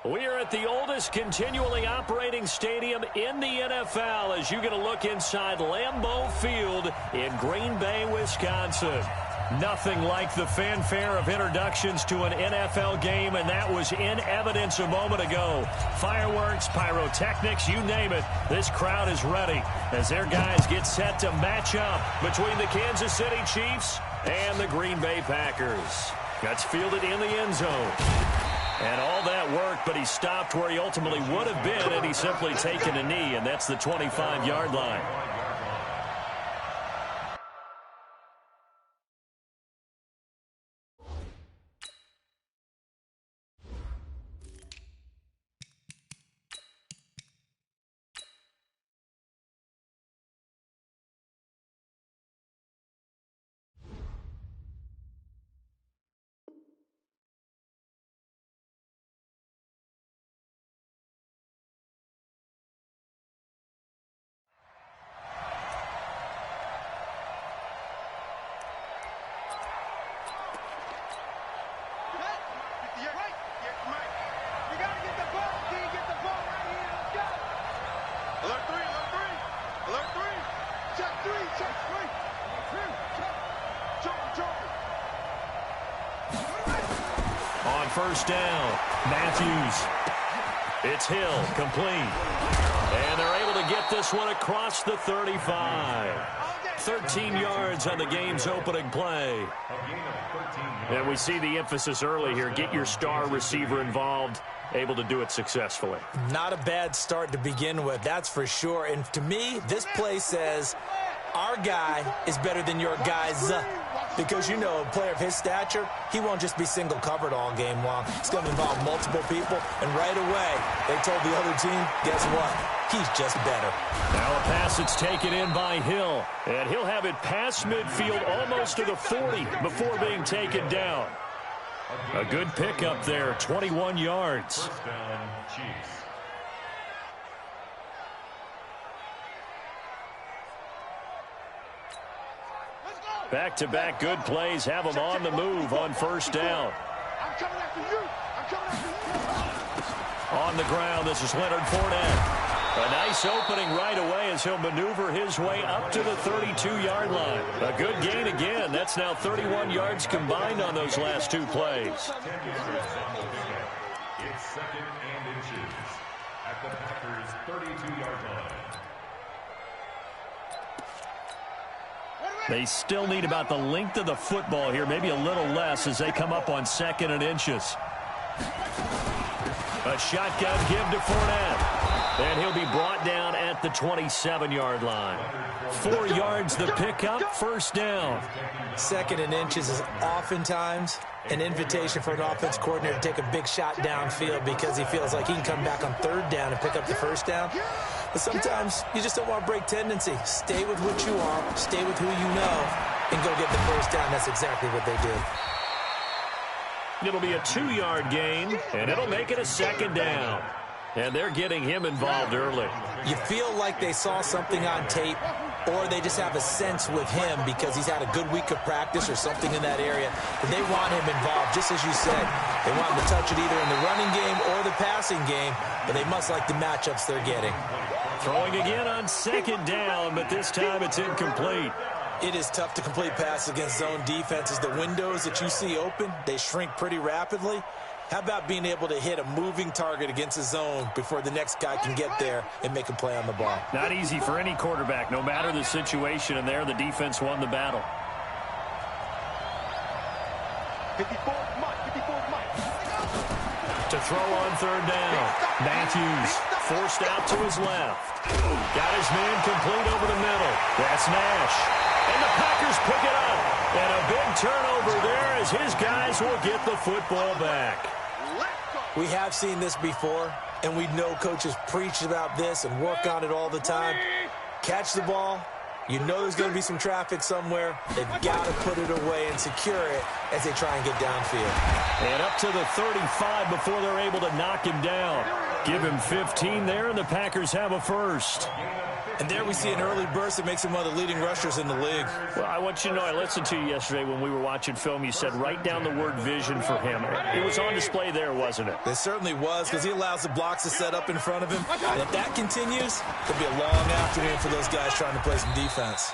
We are at the oldest continually operating stadium in the NFL as you get a look inside Lambeau Field in Green Bay, Wisconsin. Nothing like the fanfare of introductions to an NFL game, and that was in evidence a moment ago. Fireworks, pyrotechnics, you name it. This crowd is ready as their guys get set to match up between the Kansas City Chiefs and the Green Bay Packers. That's fielded in the end zone. And all that work, but he stopped where he ultimately would have been had he simply taken a knee, and that's the 25-yard line. On first down, Matthews. It's Hill, complete. And they're able to get this one across the 35. 13 yards on the game's opening play. And we see the emphasis early here. Get your star receiver involved. Able to do it successfully. Not a bad start to begin with, that's for sure. And to me, this play says our guy is better than your guys. Because, you know, a player of his stature, he won't just be single covered all game long. It's going to involve multiple people. And right away, they told the other team, guess what? He's just better. Now a pass that's taken in by Hill. And he'll have it past midfield almost to the 40 before being taken down. A good pickup there, 21 yards. Back-to-back good plays have them on the move on first down. I'm coming after you. I'm coming after you. On the ground, this is Leonard Fournette. A nice opening right away as he'll maneuver his way up to the 32-yard line. A good gain again. That's now 31 yards combined on those last two plays. It's second and inches at the Packers' 32-yard line. They still need about the length of the football here, maybe a little less as they come up on second and inches. A shotgun give to Fournette. And he'll be brought down at the 27-yard line. 4 yards the pickup, first down. Second and inches is oftentimes an invitation for an offense coordinator to take a big shot downfield because he feels like he can come back on third down and pick up the first down. But sometimes you just don't want to break tendency. Stay with what you are, stay with who you know, and go get the first down. That's exactly what they did. It'll be a 2-yard gain, and it'll make it a second down. And they're getting him involved early. You feel like they saw something on tape, or they just have a sense with him because he's had a good week of practice or something in that area. And they want him involved, just as you said. They want him to touch it either in the running game or the passing game, but they must like the matchups they're getting. Throwing again on second down, but this time it's incomplete. It is tough to complete passes against zone defenses. The windows that you see open, they shrink pretty rapidly. How about being able to hit a moving target against a zone before the next guy can get there and make a play on the ball? Not easy for any quarterback, no matter the situation, and there the defense won the battle. 54 Mike. To throw on third down. Matthews forced out to his left. Got his man complete over the middle. That's Nash. And the Packers pick it up. And a big turnover there as his guys will get the football back. We have seen this before, and we know coaches preach about this and work on it all the time. Catch the ball. You know there's going to be some traffic somewhere. They've got to put it away and secure it as they try and get downfield. And up to the 35 before they're able to knock him down. Give him 15 there, and the Packers have a first. And there we see an early burst that makes him one of the leading rushers in the league. Well, I want you to know, I listened to you yesterday when we were watching film. You said write down the word vision for him. It was on display there, wasn't it? It certainly was, because he allows the blocks to set up in front of him. And if that continues, it'll be a long afternoon for those guys trying to play some defense.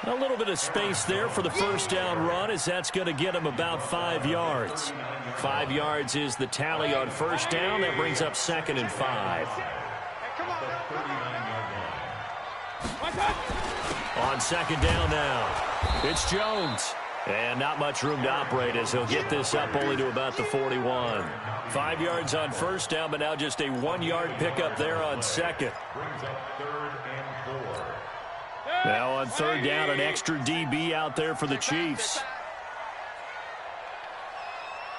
A little bit of space there for the first down run, as that's going to get him about 5 yards. 5 yards is the tally on first down. That brings up 2nd and 5. On 2nd down now, it's Jones. And not much room to operate as he'll get this up only to about the 41. 5 yards on first down, but now just a 1-yard pickup there on second. Now on third down, an extra DB out there for the Chiefs.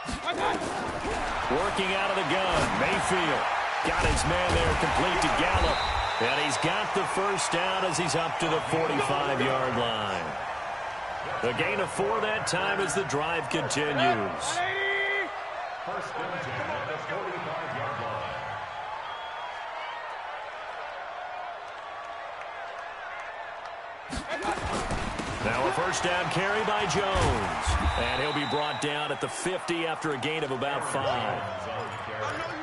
Working out of the gun, Mayfield. Got his man there complete to Gallup. And he's got the first down as he's up to the 45-yard line. The gain of 4 that time as the drive continues. First and 10 at the 45-yard line. Now a first down carry by Jones. And he'll be brought down at the 50 after a gain of about 5.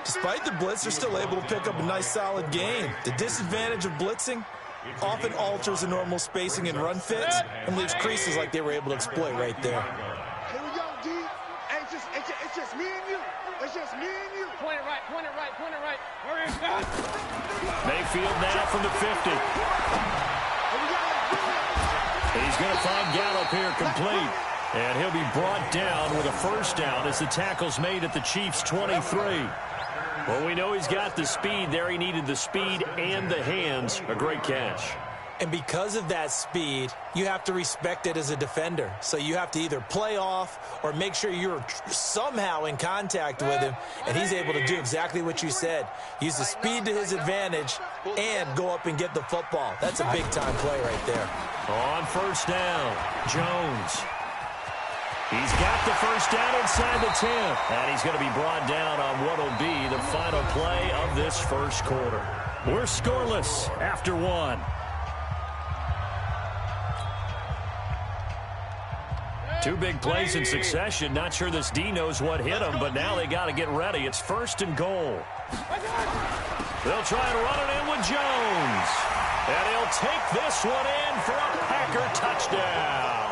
Despite the blitz, they're still able to pick up a nice, solid gain. The disadvantage of blitzing often alters the normal spacing and run fits and leaves creases like they were able to exploit right there. Here we go, D. Hey, it's just me and you. It's just me and you. Point it right, point it right, point it right. Hurry up. Mayfield now from the 50. He's going to find Gallup here complete. And he'll be brought down with a first down as the tackle's made at the Chiefs' 23. Well, we know he's got the speed there. He needed the speed and the hands. A great catch. And because of that speed, you have to respect it as a defender. So you have to either play off or make sure you're somehow in contact with him. And he's able to do exactly what you said. Use the speed to his advantage and go up and get the football. That's a big-time play right there. On first down, Jones. He's got the first down inside the 10. And he's going to be brought down on what will be the final play of this first quarter. We're scoreless after 1. Two big plays in succession. Not sure this D knows what hit him, but now they got to get ready. It's 1st and goal. They'll try and run it in with Jones. And he'll take this one in for a Packer touchdown.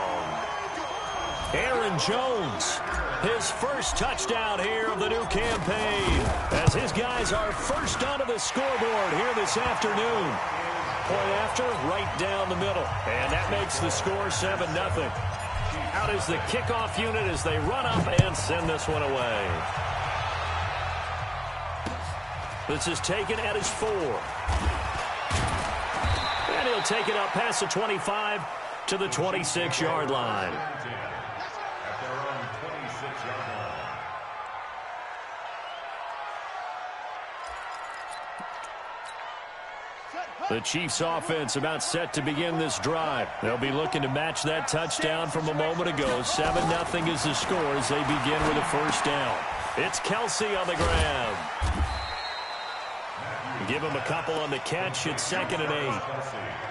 Aaron Jones, his first touchdown here of the new campaign, as his guys are first onto the scoreboard here this afternoon. Point after, right down the middle. And that makes the score 7-0. Out is the kickoff unit as they run up and send this one away. This is taken at his 4. And he'll take it up past the 25 to the 26-yard line. The Chiefs offense about set to begin this drive. They'll be looking to match that touchdown from a moment ago. 7-0 is the score as they begin with a first down. It's Kelsey on the ground. Give him a couple on the catch. It's 2nd and 8.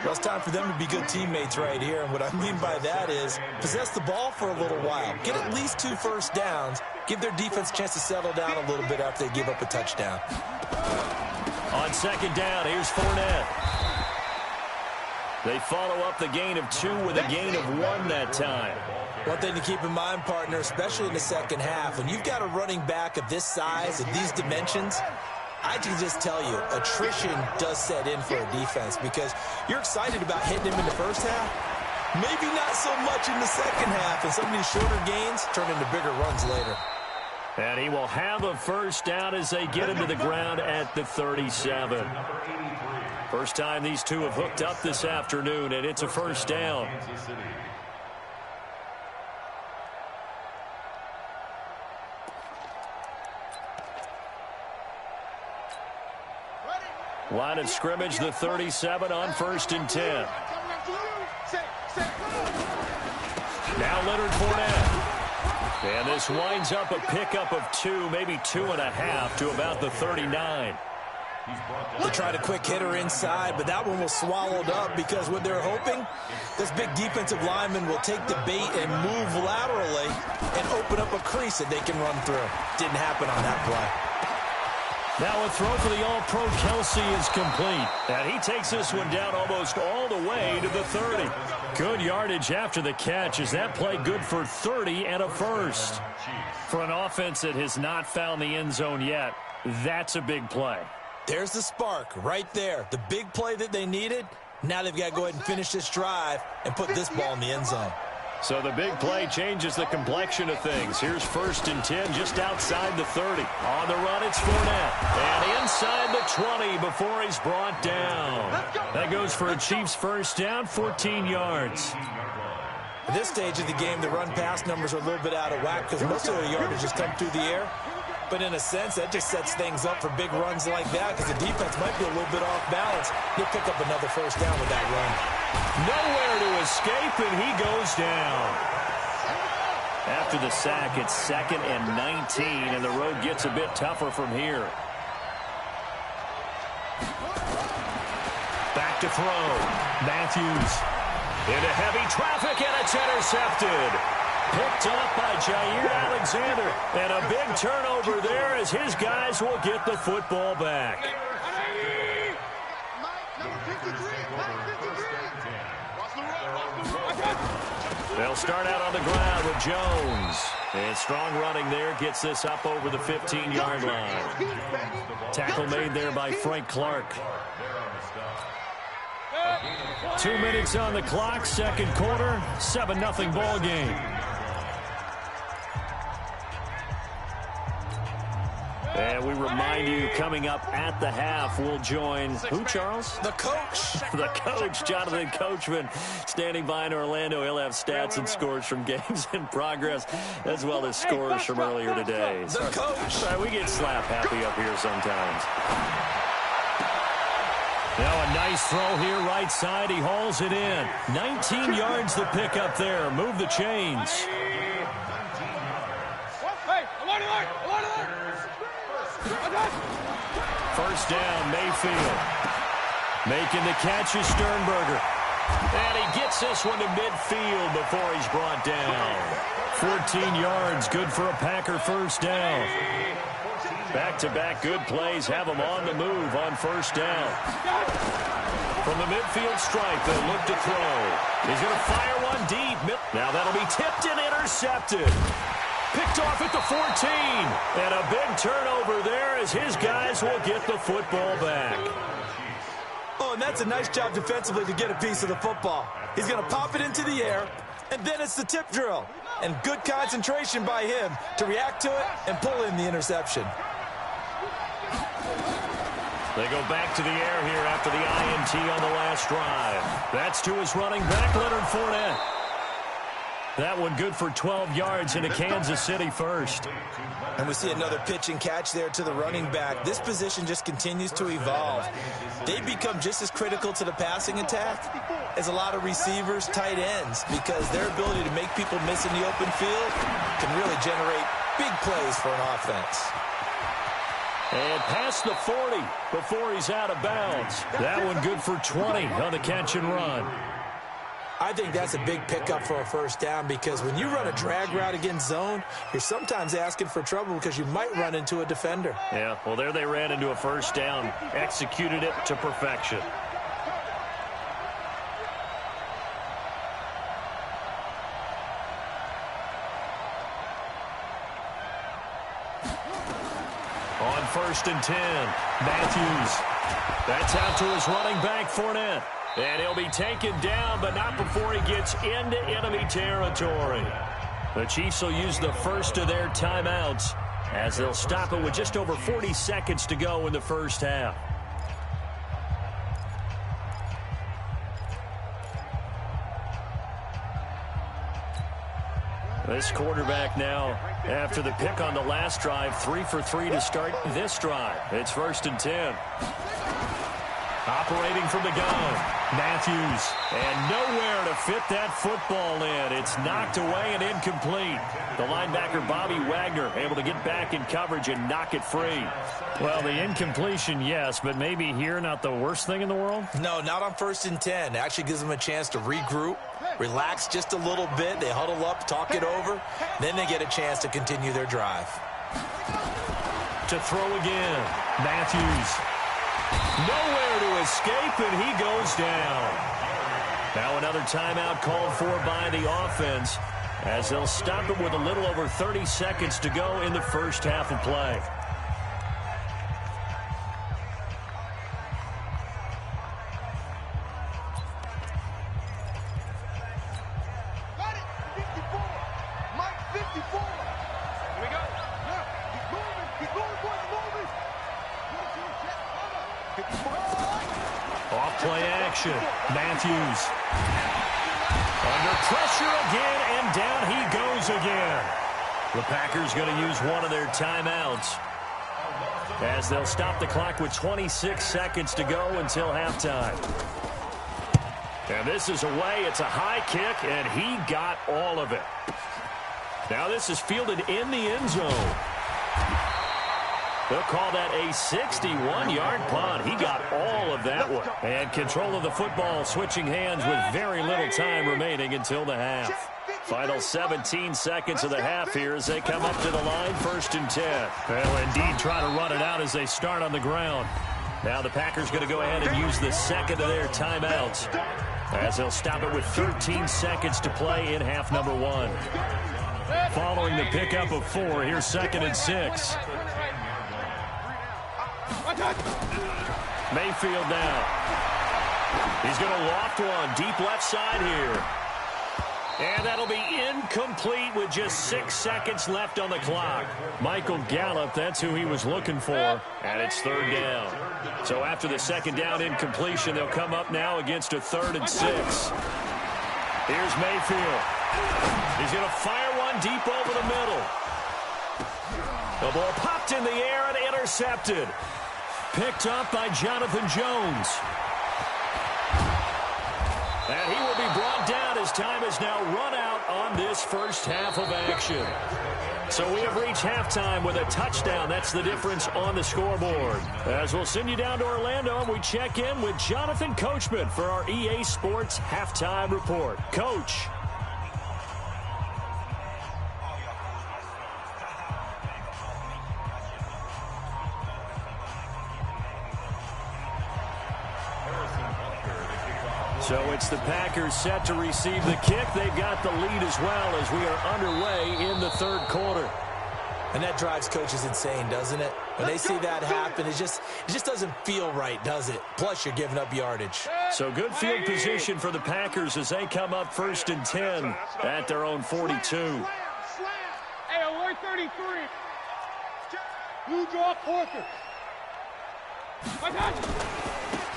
Well, it's time for them to be good teammates right here. And what I mean by that is possess the ball for a little while. Get at least 2 first downs. Give their defense a chance to settle down a little bit after they give up a touchdown. On 2nd down, here's Fournette. They follow up the gain of 2 with a gain of 1 that time. One thing to keep in mind, partner, especially in the second half, when you've got a running back of this size, of these dimensions, I can just tell you, attrition does set in for a defense because you're excited about hitting him in the first half. Maybe not so much in the second half, and some of these shorter gains turn into bigger runs later. And he will have a first down as they get him to the ground at the 37. First time these two have hooked up this afternoon, and it's a first down. Line of scrimmage, the 37 on 1st and 10. Now Leonard Fournette. And this winds up a pickup of 2, maybe 2.5 to about the 39. They tried a quick hitter inside, but that one was swallowed up because what they're hoping, this big defensive lineman will take the bait and move laterally and open up a crease that they can run through. Didn't happen on that play. Now a throw for the All-Pro Kelsey is complete. And he takes this one down almost all the way to the 30. Good yardage after the catch. Is that play good for 30 and a first? For an offense that has not found the end zone yet, that's a big play. There's the spark right there. The big play that they needed. Now they've got to go ahead and finish this drive and put this ball in the end zone. So the big play changes the complexion of things. Here's 1st and 10 just outside the 30. On the run, it's Fnaf. And inside the 20 before he's brought down. That goes for a Chiefs first down, 14 yards. At this stage of the game, the run-pass numbers are a little bit out of whack because most of the yardage has come through the air. But in a sense, that just sets things up for big runs like that because the defense might be a little bit off balance. He'll pick up another first down with that run. Nowhere to escape, and he goes down. After the sack, it's 2nd and 19, and the road gets a bit tougher from here. Back to throw. Matthews into heavy traffic, and it's intercepted. Picked up by Jair Alexander. And a big turnover there as his guys will get the football back. They'll start out on the ground with Jones. And strong running there gets this up over the 15-yard line. Tackle made there by Frank Clark. 2 minutes on the clock, second quarter, 7-0 ball game. And we remind you, coming up at the half, we'll join who, Charles? The coach. The coach, Jonathan Coachman, standing by in Orlando. He'll have stats and scores from games in progress, as well as scores from earlier today. The coach. Sorry, we get slap happy up here sometimes. Now a nice throw here, right side. He hauls it in. 19 yards the pick up there. Move the chains. First down, Mayfield. Making the catch is Sternberger. And he gets this one to midfield before he's brought down. 14 yards, good for a Packer first down. Back-to-back good plays have him on the move on first down. From the midfield stripe, they'll look to throw. He's going to fire one deep. Now that'll be tipped and intercepted. Picked off at the 14. And a big turnover there as his guys will get the football back. Oh, and that's a nice job defensively to get a piece of the football. He's going to pop it into the air, and then it's the tip drill. And good concentration by him to react to it and pull in the interception. They go back to the air here after the INT on the last drive. That's to his running back, Leonard Fournette. That one good for 12 yards into Kansas City first. And we see another pitch and catch there to the running back. This position just continues to evolve. They become just as critical to the passing attack as a lot of receivers, tight ends, because their ability to make people miss in the open field can really generate big plays for an offense. And past the 40 before he's out of bounds. That one good for 20 on the catch and run. I think that's a big pickup for a first down because when you run a drag route against zone, you're sometimes asking for trouble because you might run into a defender. Yeah, well, there they ran into a first down, executed it to perfection. On 1st and 10, Matthews. That's out to his running back, Fournette. And he'll be taken down, but not before he gets into enemy territory. The Chiefs will use the first of their timeouts as they'll stop it with just over 40 seconds to go in the first half. This quarterback now, after the pick on the last drive, 3 for 3 to start this drive. It's 1st and 10. Operating from the gun, Matthews. And nowhere to fit that football in. It's knocked away and incomplete. The linebacker, Bobby Wagner, able to get back in coverage and knock it free. Well, the incompletion, yes, but maybe here not the worst thing in the world? No, not on 1st and 10. It actually gives them a chance to regroup, relax just a little bit. They huddle up, talk it over. Then they get a chance to continue their drive. To throw again, Matthews. Nowhere to escape, and he goes down. Now another timeout called for by the offense as they'll stop it with a little over 30 seconds to go in the first half of play. Got it. 54. Mike 54. Here we go. Yeah. Keep moving. Keep moving, boys. Moving. Off play action. Matthews. Under pressure again, and down he goes again. The Packers going to use one of their timeouts as they'll stop the clock with 26 seconds to go until halftime. And this is away. It's a high kick, and he got all of it. Now this is fielded in the end zone. They'll call that a 61-yard punt. He got all of that one. And control of the football switching hands with very little time remaining until the half. Final 17 seconds of the half here as they come up to the line, 1st and 10. They'll indeed try to run it out as they start on the ground. Now the Packers going to go ahead and use the second of their timeouts as they'll stop it with 13 seconds to play in half number 1. Following the pickup of 4, here's 2nd and 6. Mayfield now. He's going to loft one deep left side here. And that'll be incomplete with just 6 seconds left on the clock. Michael Gallup, that's who he was looking for. And it's 3rd down. So after the 2nd down incompletion, they'll come up now against a 3rd and 6. Here's Mayfield. He's going to fire one deep over the middle. The ball popped in the air and intercepted. Picked up by Jonathan Jones. And he will be brought down as time has now run out on this first half of action. So we have reached halftime with a touchdown. That's the difference on the scoreboard. As we'll send you down to Orlando, and we check in with Jonathan Coachman for our EA Sports Halftime Report. Coach. So it's the Packers set to receive the kick. They've got the lead as well as we are underway in the 3rd quarter. And that drives coaches insane, doesn't it? When they see that happen, it just doesn't feel right, does it? Plus, you're giving up yardage. So good field position for the Packers as they come up 1st and 10 at their own 42. Hey, alert 33. You draw Corker.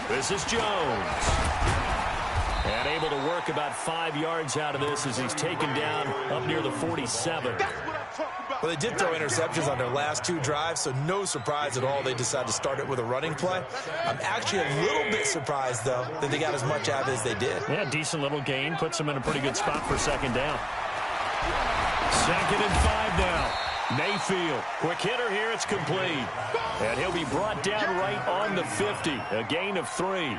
This is Jones. And able to work about 5 yards out of this as he's taken down up near the 47. Well, they did throw interceptions on their last 2 drives, so no surprise at all they decided to start it with a running play. I'm actually a little bit surprised, though, that they got as much out of it as they did. Yeah, decent little gain. Puts them in a pretty good spot for 2nd down. 2nd and 5 now. Mayfield. Quick hitter here. It's complete. And he'll be brought down right on the 50. A gain of 3.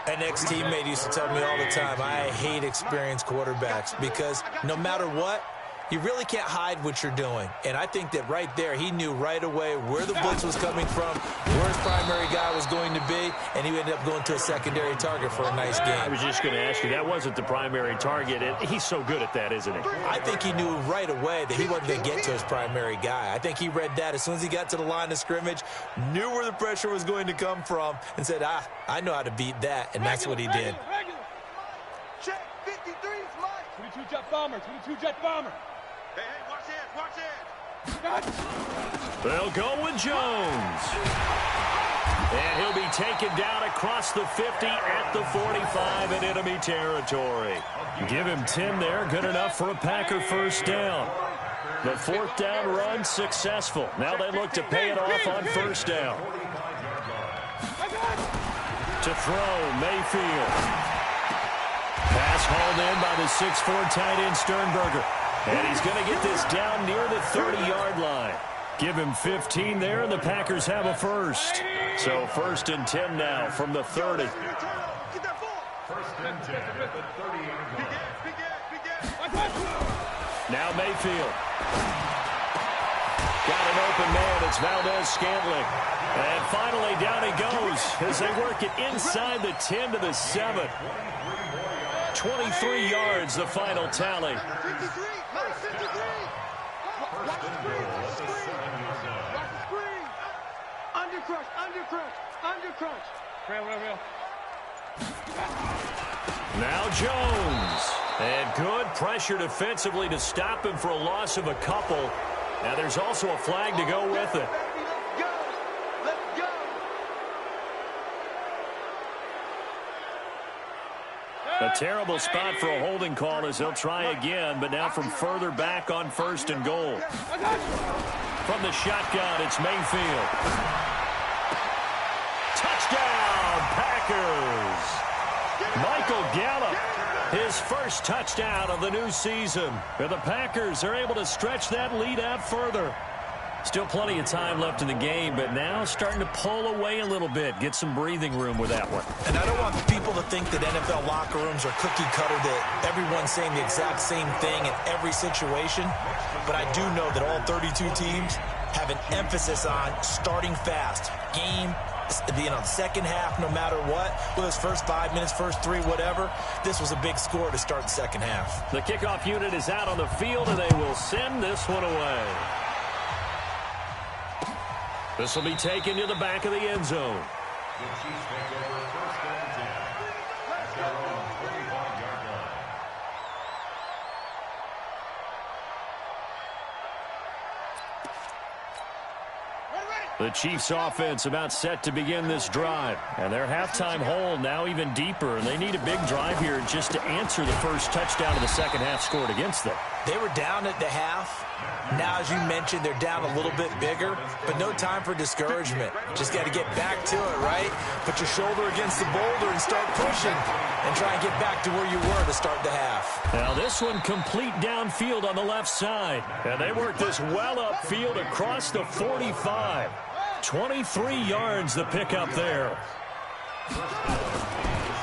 An ex-teammate used to tell me all the time, I hate experienced quarterbacks because no matter what, you really can't hide what you're doing. And I think that right there, he knew right away where the blitz was coming from, where his primary guy was going to be, and he ended up going to a secondary target for a nice game. I was just going to ask you, that wasn't the primary target. He's so good at that, isn't he? I think he knew right away that he wasn't going to get to his primary guy. I think he read that as soon as he got to the line of scrimmage, knew where the pressure was going to come from, and said, I know how to beat that, and that's what he did. Check 53, Mike. 22 jet bomber, 22 jet bomber. Hey, watch it. They'll go with Jones. And he'll be taken down across the 50 at the 45 in enemy territory. Give him 10 there. Good enough for a Packer 1st down. The 4th down run successful. Now they look to pay it off on 1st down. To throw, Mayfield. Pass hauled in by the 6'4" tight end Sternberger. And he's going to get this down near the 30-yard line. Give him 15 there, and the Packers have a first. So 1st and 10 now from the 30. First and 10 at the 30-yard line. Now Mayfield. Got an open man. It's Valdez-Scantling. And finally down he goes as they work it inside the 10 to the 7. 23 yards, the final tally. Undercrunch. Real. Now Jones. And good pressure defensively to stop him for a loss of a couple. Now there's also a flag to go with it. Let's go. A terrible spot for a holding call as they'll try again, but now from further back on 1st and goal. From the shotgun, it's Mayfield. Touchdown, Packers! Michael Gallup, his first touchdown of the new season. And the Packers are able to stretch that lead out further. Still plenty of time left in the game, but now starting to pull away a little bit. Get some breathing room with that one. And I don't want people to think that NFL locker rooms are cookie cutter, that everyone's saying the exact same thing in every situation. But I do know that all 32 teams have an emphasis on starting fast. Game, second half, no matter what. Whether it's first 5 minutes, first 3, whatever. This was a big score to start the second half. The kickoff unit is out on the field, and they will send this one away. This will be taken to the back of the end zone. The Chiefs take over 1st and 10 at their own 35-yard line. The Chiefs offense about set to begin this drive. And their halftime hole now even deeper. And they need a big drive here just to answer the first touchdown of the second half scored against them. They were down at the half. Now, as you mentioned, they're down a little bit bigger, but no time for discouragement. Just got to get back to it, right? Put your shoulder against the boulder and start pushing and try and get back to where you were to start the half. Now this one complete downfield on the left side. And they work this well upfield across the 45. 23 yards the pickup there.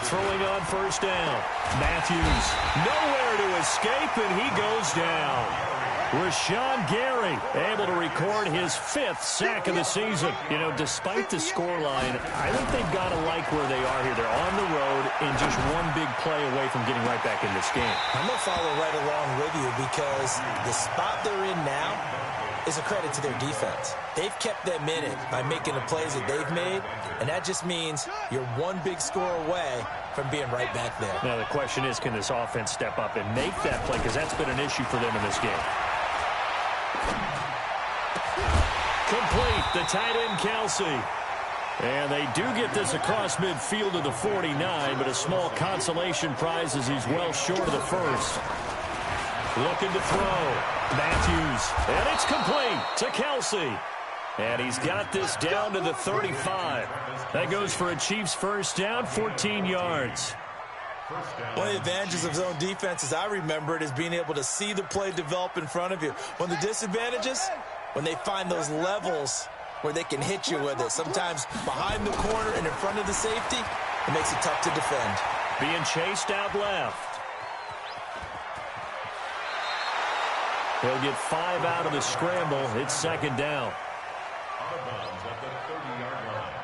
Throwing on 1st down. Matthews nowhere to escape, and he goes down. Rashawn Gary able to record his 5th sack of the season. You know, despite the scoreline, I think they've got to like where they are here. They're on the road and just one big play away from getting right back in this game. I'm going to follow right along with you because the spot they're in now is a credit to their defense. They've kept them in it by making the plays that they've made, and that just means you're one big score away from being right back there. Now the question is, can this offense step up and make that play? Because that's been an issue for them in this game. Complete, the tight end Kelsey. And they do get this across midfield to the 49, but a small consolation prize as he's well short of the first. Looking to throw. Matthews. And it's complete to Kelsey. And he's got this down to the 35. That goes for a Chiefs first down, 14 yards. One of the advantages of zone defense, as I remember it, is being able to see the play develop in front of you. One of the disadvantages, when they find those levels where they can hit you with it. Sometimes behind the corner and in front of the safety, it makes it tough to defend. Being chased out left. He'll get 5 out of the scramble. It's 2nd down. Out of bounds at the 30-yard line.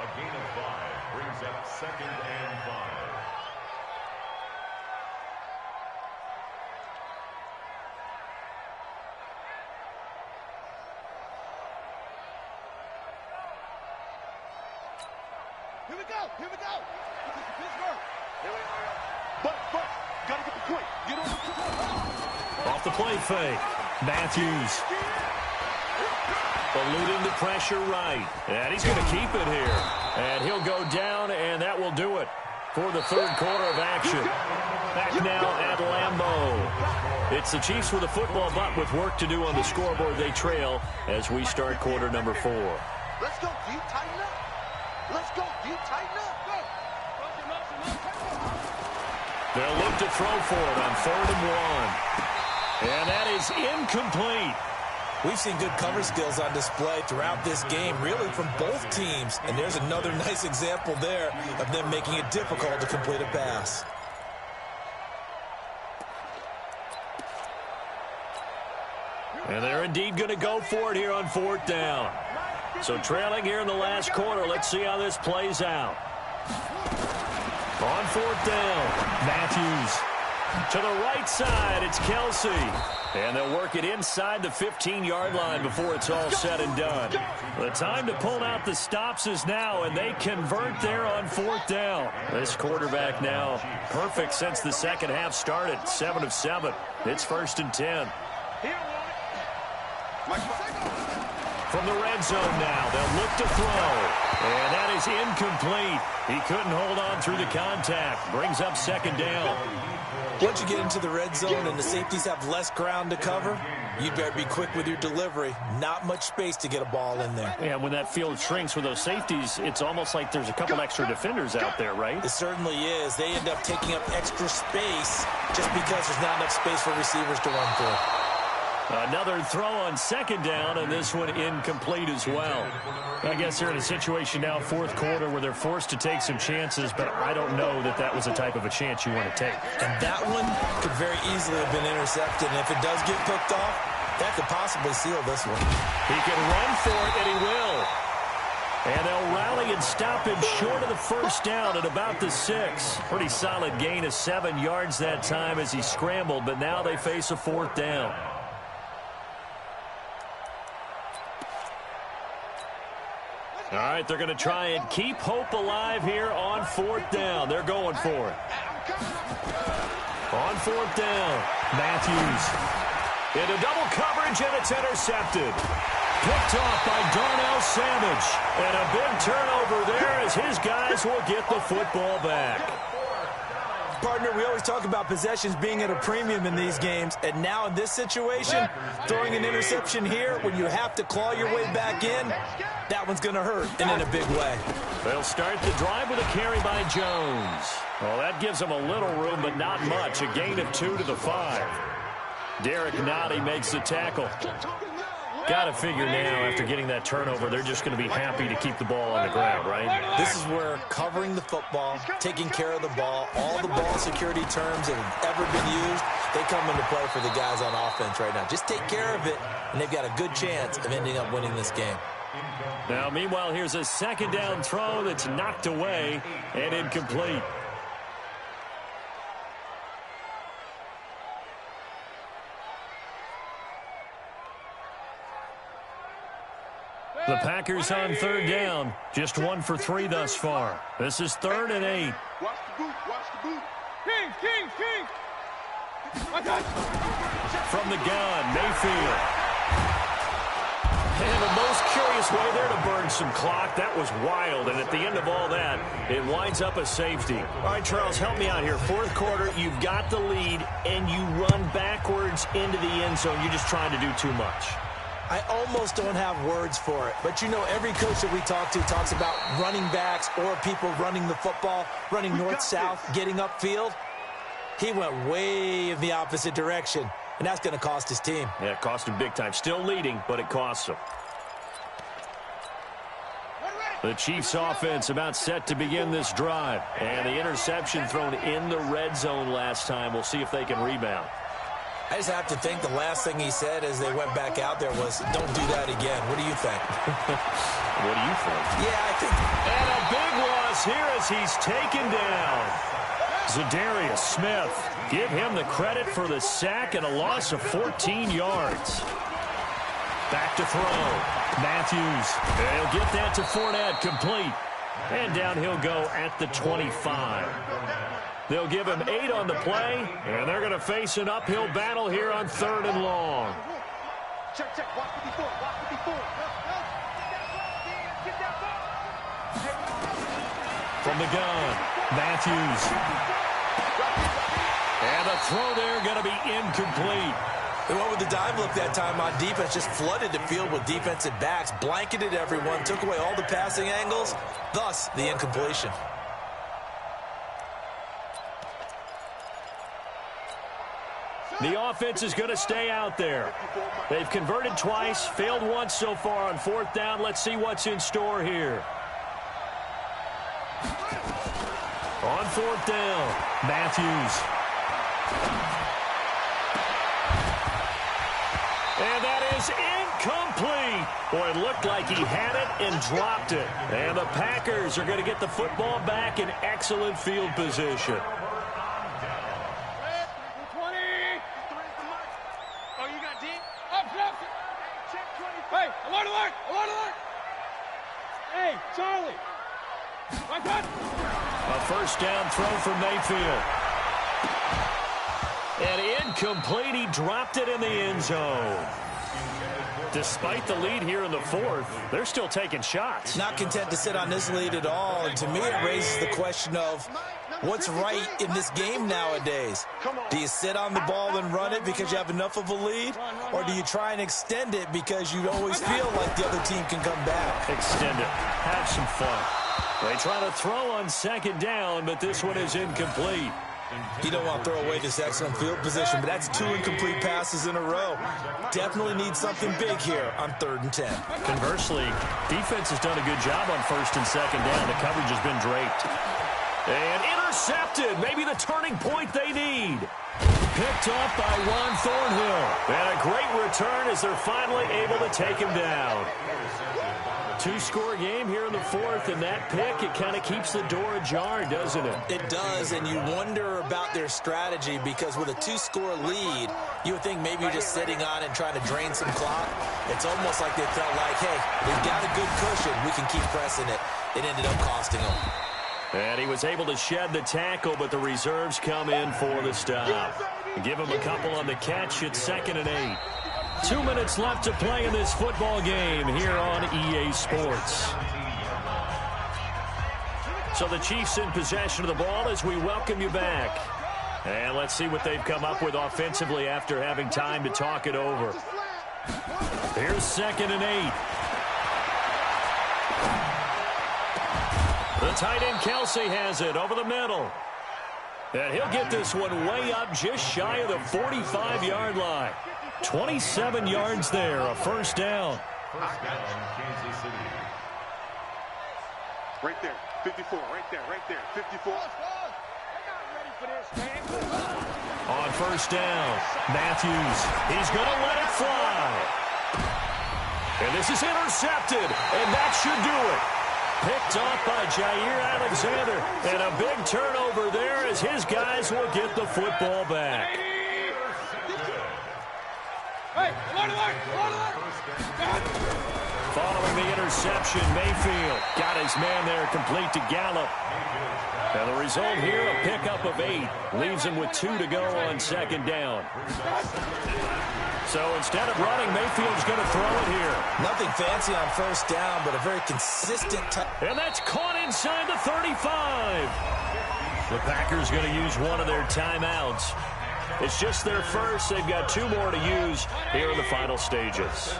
A gain of 5 brings up 2nd and 5. Here we go. Pittsburgh. Here we go. But, gotta get the point. Get on the point. Off the play fake. Matthews. Eluding the pressure right. And he's going to keep it here. And he'll go down, and that will do it for the 3rd quarter of action. Back now at Lambeau. It's the Chiefs with a football, but with work to do on the scoreboard. They trail as we start quarter number 4. Let's go. Do you tighten up? Let's go. Do you tighten up? They'll look to throw for it on 3rd and 1. And that is incomplete. We've seen good cover skills on display throughout this game, really from both teams. And there's another nice example there of them making it difficult to complete a pass. And they're indeed going to go for it here on 4th down. So trailing here in the last quarter. Let's see how this plays out. On 4th down, Matthews. To the right side, it's Kelsey. And they'll work it inside the 15-yard line before it's all said and done. The time to pull out the stops is now, and they convert there on 4th down. This quarterback now perfect since the second half started. 7 of 7. It's 1st and 10. From the red zone now, they'll look to throw. And that is incomplete. He couldn't hold on through the contact. Brings up 2nd down. Once you get into the red zone and the safeties have less ground to cover, you'd better be quick with your delivery. Not much space to get a ball in there. Yeah, when that field shrinks with those safeties, it's almost like there's a couple extra defenders out there, right? It certainly is. They end up taking up extra space just because there's not enough space for receivers to run through. Another throw on 2nd down, and this one incomplete as well. I guess they're in a situation now, 4th quarter, where they're forced to take some chances, but I don't know that that was the type of a chance you want to take. And that one could very easily have been intercepted, and if it does get picked off, that could possibly seal this one. He can run for it, and he will. And they'll rally and stop him short of the 1st down at about the 6. Pretty solid gain of 7 yards that time as he scrambled, but now they face a 4th down. All right, they're going to try and keep hope alive here on 4th down. They're going for it. On 4th down, Matthews. Into double coverage, and it's intercepted. Picked off by Darnell Savage. And a big turnover there as his guys will get the football back. Partner, we always talk about possessions being at a premium in these games, and now in this situation, throwing an interception here when you have to claw your way back in, that one's going to hurt, and in a big way. They'll start the drive with a carry by Jones. Well, that gives them a little room, but not much. A gain of 2 to the 5. Derek Nottie makes the tackle. Got to figure now, after getting that turnover, they're just going to be happy to keep the ball on the ground, right? This is where covering the football, taking care of the ball, all the ball security terms that have ever been used, they come into play for the guys on offense right now. Just take care of it, and they've got a good chance of ending up winning this game. Now, meanwhile, here's a 2nd down throw that's knocked away and incomplete. The Packers on 3rd down. Just 1 for 3 thus far. This is 3rd and 8. Watch the boot. Watch the boot. King. From the gun, Mayfield. And the most curious way there to burn some clock. That was wild. And at the end of all that, it winds up a safety. All right, Charles, help me out here. 4th quarter, you've got the lead, and you run backwards into the end zone. You're just trying to do too much. I almost don't have words for it, but you know every coach that we talk to talks about running backs or people running the football, running north-south, getting upfield. He went way in the opposite direction, and that's going to cost his team. Yeah, it cost him big time. Still leading, but it costs him. The Chiefs offense about set to begin this drive, and the interception thrown in the red zone last time. We'll see if they can rebound. I just have to think the last thing he said as they went back out there was, don't do that again. What do you think? What do you think? Yeah, I think. And a big loss here as he's taken down. Zadarius Smith. Give him the credit for the sack and a loss of 14 yards. Back to throw. Matthews. They'll get that to Fournette, complete. And down he'll go at the 25. They'll give him 8 on the play, and they're going to face an uphill battle here on 3rd and long. Check. Watch the before. From the gun, Matthews. And the throw there going to be incomplete. They went with the dime look that time on defense, just flooded the field with defensive backs, blanketed everyone, took away all the passing angles, thus the incompletion. The offense is going to stay out there. They've converted twice, failed once so far on fourth down. Let's see what's in store here. On fourth down, Matthews. And that is incomplete. Boy, it looked like he had it and dropped it. And the Packers are going to get the football back in excellent field position. 20. Oh, you got D? Up, Fnaf. Hey, alert, alert, alert, alert. Hey, Charlie. Watch out. A first down throw from Mayfield. And incomplete. He dropped it in the end zone. Despite the lead here in the fourth, they're still taking shots. Not content to sit on this lead at all. And to me, it raises the question of what's right in this game nowadays. Do you sit on the ball and run it because you have enough of a lead? Or do you try and extend it because you always feel like the other team can come back? Extend it. Have some fun. They try to throw on second down, but this one is incomplete. You don't want to throw away this excellent field position, but that's 2 incomplete passes in a row. Definitely need something big here on 3rd and 10. Conversely, defense has done a good job on first and second down. The coverage has been draped. And intercepted. Maybe the turning point they need. Picked off by Juan Thornhill. And a great return as they're finally able to take him down. 2-score game here in the fourth, and that pick, it kind of keeps the door ajar, doesn't it? It does, and you wonder about their strategy because with a 2-score lead, you would think maybe you're just sitting on it and trying to drain some clock. It's almost like they felt like, hey, we've got a good cushion. We can keep pressing it. It ended up costing them. And he was able to shed the tackle, but the reserves come in for the stop. Give him a couple on the catch. It's 2nd and 8. 2 minutes left to play in this football game here on EA Sports. So the Chiefs in possession of the ball as we welcome you back. And let's see what they've come up with offensively after having time to talk it over. Here's 2nd and 8. The tight end Kelsey has it over the middle. And he'll get this one way up just shy of the 45-yard line. 27 yards there, a first down. First down, Kansas City. Right there, 54, right there, 54. On first down, Matthews. He's going to let it fly. And this is intercepted, and that should do it. Picked off by Jair Alexander. And a big turnover there as his guys will get the football back. Hey, alert, alert, alert, alert. Following the interception, Mayfield got his man there complete to Gallup. And the result here, a pickup of 8. Leaves him with 2 to go on second down. So instead of running, Mayfield's going to throw it here. Nothing fancy on first down, but a very consistent. And that's caught inside the 35. The Packers going to use one of their timeouts. It's just their first. They've got 2 more to use here in the final stages.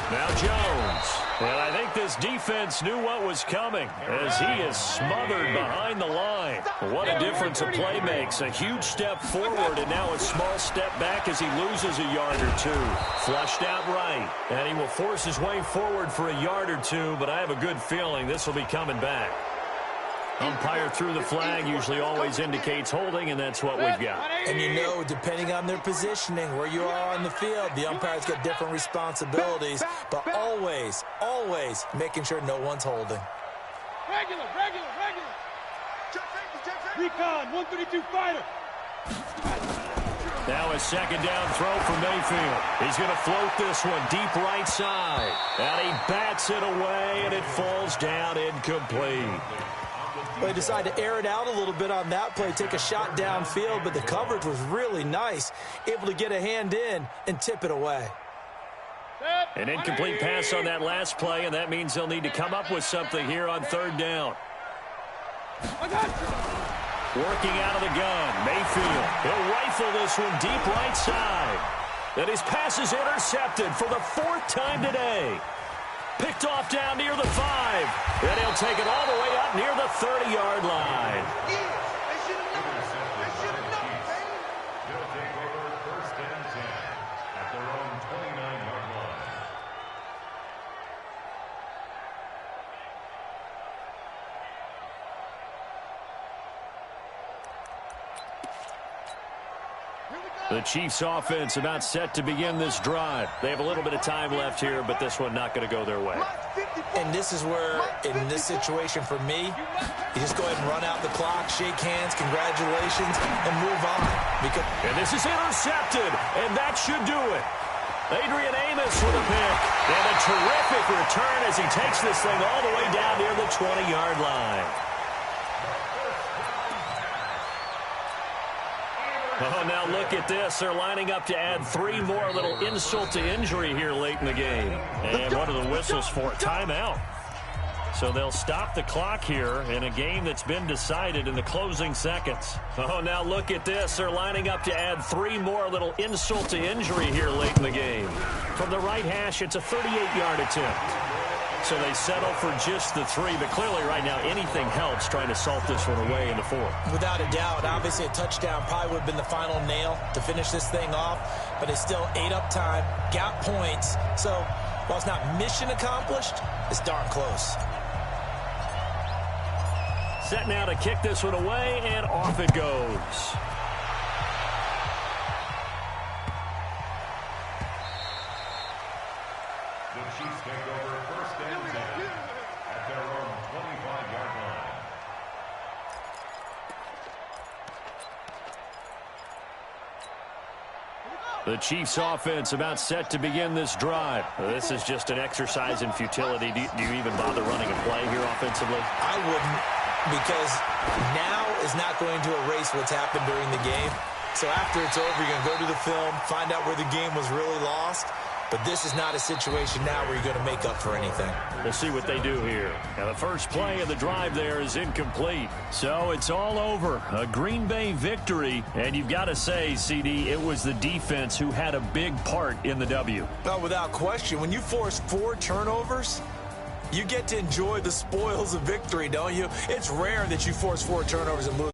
Now Jones. And I think this defense knew what was coming as he is smothered behind the line. What a difference a play makes. A huge step forward and now a small step back as he loses a yard or 2. Flushed out right. And he will force his way forward for a yard or 2, but I have a good feeling this will be coming back. Umpire threw the flag, usually always indicates holding, and that's what we've got. And you know, depending on their positioning, where you are on the field, the umpire's got different responsibilities, but always, always making sure no one's holding. Regular. Recon, 132 fighter. Now a second down throw for Mayfield. He's going to float this one deep right side. And he bats it away, and it falls down incomplete. Well, they decided to air it out a little bit on that play, take a shot downfield, but the coverage was really nice, able to get a hand in and tip it away. An incomplete pass on that last play, and that means they'll need to come up with something here on third down. Working out of the gun, Mayfield. He'll rifle this one deep right side. And his pass is intercepted for the 4th time today. Picked off down near the 5. And he'll take it all the way up near the 30-yard line. The Chiefs offense about set to begin this drive. They have a little bit of time left here, but this one not going to go their way. And this is where, in this situation for me, you just go ahead and run out the clock, shake hands, congratulations, and move on. And this is intercepted, and that should do it. Adrian Amos with a pick. And a terrific return as he takes this thing all the way down near the 20-yard line. Oh, now look at this. They're lining up to add 3 more, a little insult to injury here late in the game. And what are the whistles for? Timeout. So they'll stop the clock here in a game that's been decided in the closing seconds. Oh, now look at this. They're lining up to add 3 more, a little insult to injury here late in the game. From the right hash, it's a 38-yard attempt. So they settle for just the 3, but clearly right now anything helps trying to salt this one away in the 4th. Without a doubt, obviously a touchdown probably would have been the final nail to finish this thing off, but it's still 8 up time, got points. So while it's not mission accomplished, it's darn close. Set now to kick this one away, and off it goes. The Chiefs take over 1st and 10 at their own 25-yard line. The Chiefs offense about set to begin this drive. This is just an exercise in futility. Do you even bother running a play here offensively? I wouldn't, because now is not going to erase what's happened during the game. So after it's over, you're going to go to the film, find out where the game was really lost. But this is not a situation now where you're going to make up for anything. We'll see what they do here. Now, the first play of the drive there is incomplete. So it's all over. A Green Bay victory. And you've got to say, CD, it was the defense who had a big part in the W. Oh, without question. When you force 4 turnovers, you get to enjoy the spoils of victory, don't you? It's rare that you force 4 turnovers and lose.